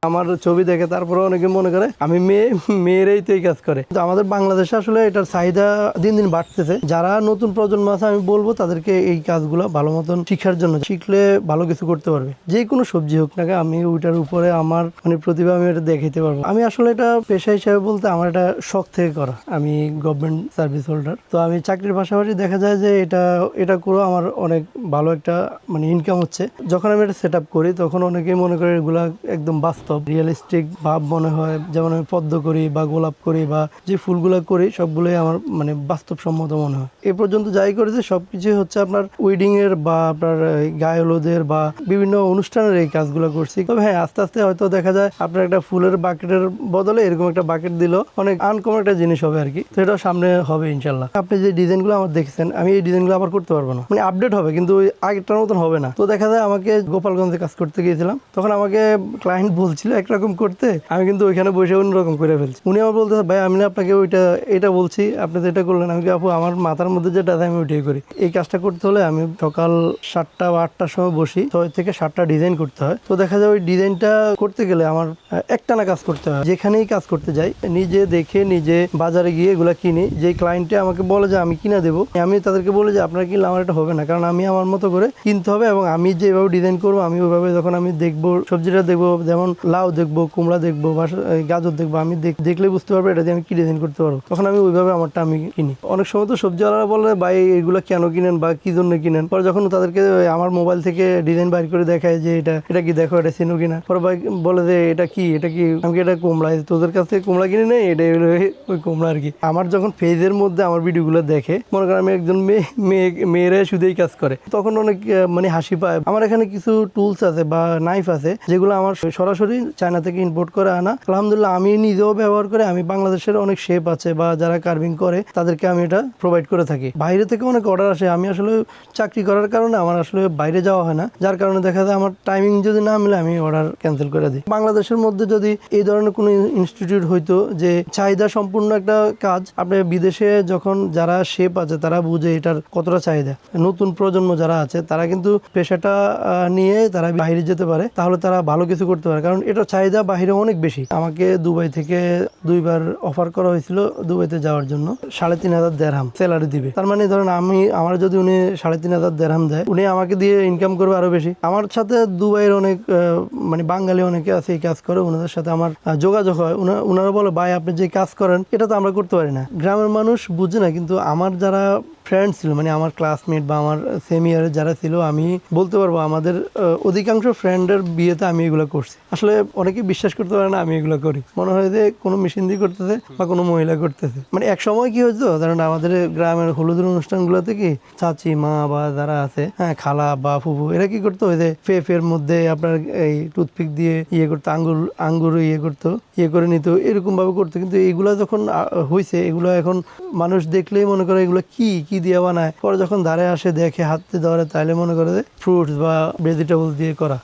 আমার ছবি দেখে তারপরে অনেকে মনে করে আমি মেয়েরাই তো এই কাজ করে। তো আমাদের বাংলাদেশে আসলে এটার চাহিদা দিন দিন বাড়তেছে। যারা নতুন প্রজন্ম আছে আমি বলবো তাদেরকে এই কাজগুলো ভালো মতন শিখার জন্য, শিখলে ভালো কিছু করতে পারবে। যে কোনো সবজি হোক না, আমি ওইটার উপরে আমার প্রতিভা আমি এটা দেখাইতে পারবো। আমি আসলে এটা পেশা হিসাবে বলতে আমার এটা শখ থেকে করা। আমি গভর্নমেন্ট সার্ভিস হোল্ডার, তো আমি চাকরির পাশাপাশি দেখা যায় যে এটা করে আমার অনেক ভালো একটা ইনকাম হচ্ছে। যখন আমি এটা সেট আপ করি তখন অনেকেই মনে করে এগুলা একদম বাস্তব রিয়েলিস্টিক ভাব মনে হয়। যেমন আমি পদ্ম করি বা গোলাপ করি বা যে ফুলগুলা করি সবগুলোই আমার বাস্তবসম্মত মনে হয়। এ পর্যন্ত যাই করেছে সবকিছু হচ্ছে আপনার ওয়েডিং এর বা আপনার গায়ে হলুদের বা বিভিন্ন অনুষ্ঠানের এই কাজগুলো করছি। তবে হ্যাঁ, আস্তে আস্তে হয়তো দেখা যায় আপনার একটা ফুলের বাকেটের বদলে এরকম একটা বাকেট দিল অনেক আনকমন একটা জিনিস হবে আর কি। তো এটা সামনে হবে ইনশাল্লাহ। আপনি যে ডিজাইনগুলো আমার দেখেছেন আমি এই ডিজাইনগুলো আবার করতে পারবো না, আপডেট হবে কিন্তু আগেরটার মতন হবে না। তো দেখা যায় আমাকে গোপালগঞ্জে কাজ করতে গিয়েছিলাম, তখন আমাকে ক্লায়েন্ট বলছিল একরকম করতে, আমি কিন্তু ওইখানে বসে অন্যরকম করে ফেলছি। উনি আমার বলতে ভাই আমি আপনাকে এটা বলছি, আপনি তো এটা করলেন। আমি আপু আমার মাথার মধ্যে যেটা আছে আমি ওইটাই করি। এই কাজটা করতে হলে আমি সকাল 7টা বা 8টার সময় বসি, 6 থেকে 7টা ডিজাইন করতে হয়। তো দেখা যায় ওই ডিজাইনটা করতে গেলে আমার একটানা কাজ করতে হয়। যেখানেই কাজ করতে যাই নিজে দেখে নিজে বাজারে গিয়ে এগুলা কিনি। যে ক্লায়েন্টে আমাকে বলে যে আমি কিনা দেবো, আমি তাদেরকে বলি যে আপনারা কিনলে আমার এটা হবে না, কারণ আমি আমার মতো করে কিনতে হবে এবং আমি যেভাবে ডিজাইন করবো আমি ওইভাবে যখন আমি দেখবো সবজিটা দেখবো, যেমন লাউ দেখবো, কুমড়া দেখবো বা গাজর দেখবো, আমি দেখলে বুঝতে পারবো এটা দিয়ে আমি কি ডিজাইন করতে পারবো। তখন আমি ওইভাবে আমারটা আমি কিনি। অনেক সময় তো সবজিওয়ালারা বলে ভাই এগুলো কেন কিনেন বা কি জন্য কিনেন। পরে যখন তাদেরকে আমার মোবাইল থেকে ডিজাইন বাইর করে দেখায় যে এটা কি দেখো, এটা চিনো কিনা, পরে ভাই বলে যে এটা কি আমি এটা কুমড়া, তোদের কাছ থেকে কুমড়া কিনে নেই, এটা ওই কুমড়া আর কি। আমার যখন পেজের মধ্যে আমার ভিডিওগুলো দেখে মনে করেন আমি একজন মেয়েরা শুধুই কাজ করে, তখন অনেক হাসি পায়। আমার এখানে কিছু টুলস আছে বা নাইফ আছে যেগুলো আমার সরাসরি চায়না থেকে ইম্পোর্ট করে আনা। আলহামদুলিল্লাহ আমি নিজেও ব্যবহার করে, আমি বাংলাদেশের অনেক শেপ আছে বা যারা কার্ভিং করে তাদেরকে আমি এটা প্রোভাইড করে থাকি। বাইরে থেকে অনেক অর্ডার আসে। আমি আসলে চাকরি করার কারণে আমার আসলে বাইরে যাওয়া হয় না, যার কারণে দেখা যায় আমার টাইমিং যদি না মিলে আমি অর্ডার ক্যান্সেল করে দিই। বাংলাদেশের মধ্যে যদি এই ধরনের কোনো ইনস্টিটিউট হইতো যে চাহিদা সম্পূর্ণ একটা কাজ, আপনি বিদেশে যখন যারা শেপ আছে তারা বুঝে এটার কতটা চাহিদা, নতুন প্রজন্ম যারা আছে তারা কিন্তু পেশাটা নিয়ে তারা বাইরে যেতে পারে, তাহলে তারা ভালো কিছু করতে পারে, কারণ এটা চাহিদা বাইরে অনেক বেশি। আমাকে দুবাই থেকে 2বার অফার করা হয়েছিল দুবাইতে যাওয়ার জন্য। 3,500 দেরহাম স্যালারি দিবে। তার ধরেন আমার যদি উনি 3,500 দেরহাম দেয়, উনি আমাকে দিয়ে ইনকাম করবে আরো বেশি। আমার সাথে দুবাইয়ের অনেক বাঙালি অনেকে আছে এই কাজ করে, ওনাদের সাথে আমার যোগাযোগ হয়। ওনারা বলে ভাই আপনি যে কাজ করেন এটা তো আমরা করতে পারি না। গ্রামের মানুষ বুঝে না, কিন্তু আমার যারা ফ্রেন্ড ছিল আমার ক্লাসমেট বা আমার সেম ইয়ারের যারা ছিল, আমি বলতে পারবো আমাদের অধিকাংশ ফ্রেন্ডের বিয়েতে আমি এগুলো করছি। আসলে অনেকে বিশ্বাস করতে পারে না আমি এগুলো করি, মনে হয় যে কোনো মেশিন দিয়ে করতেছে বা কোনো মহিলা করতেছে। এক সময় কি হয়েছে, কারণ আমাদের গ্রামের হলুদের অনুষ্ঠানগুলোতে কি চাচি মা বা যারা আছে, হ্যাঁ খালা বা ফুফু, এরা কি করতো ওই যে ফের মধ্যে আপনার এই টুথপিক দিয়ে করতো, আঙ্গুর করতো, করে নিত, এরকম ভাবে করতো। কিন্তু এগুলা যখন হয়েছে, এগুলো এখন মানুষ দেখলেই মনে করে এগুলো কি দিয়ে বানায়। পরে যখন ধারে আসে দেখে হাতে ধরে, তাইলে মনে করে যে ফ্রুটস বা ভেজিটেবল দিয়ে করা।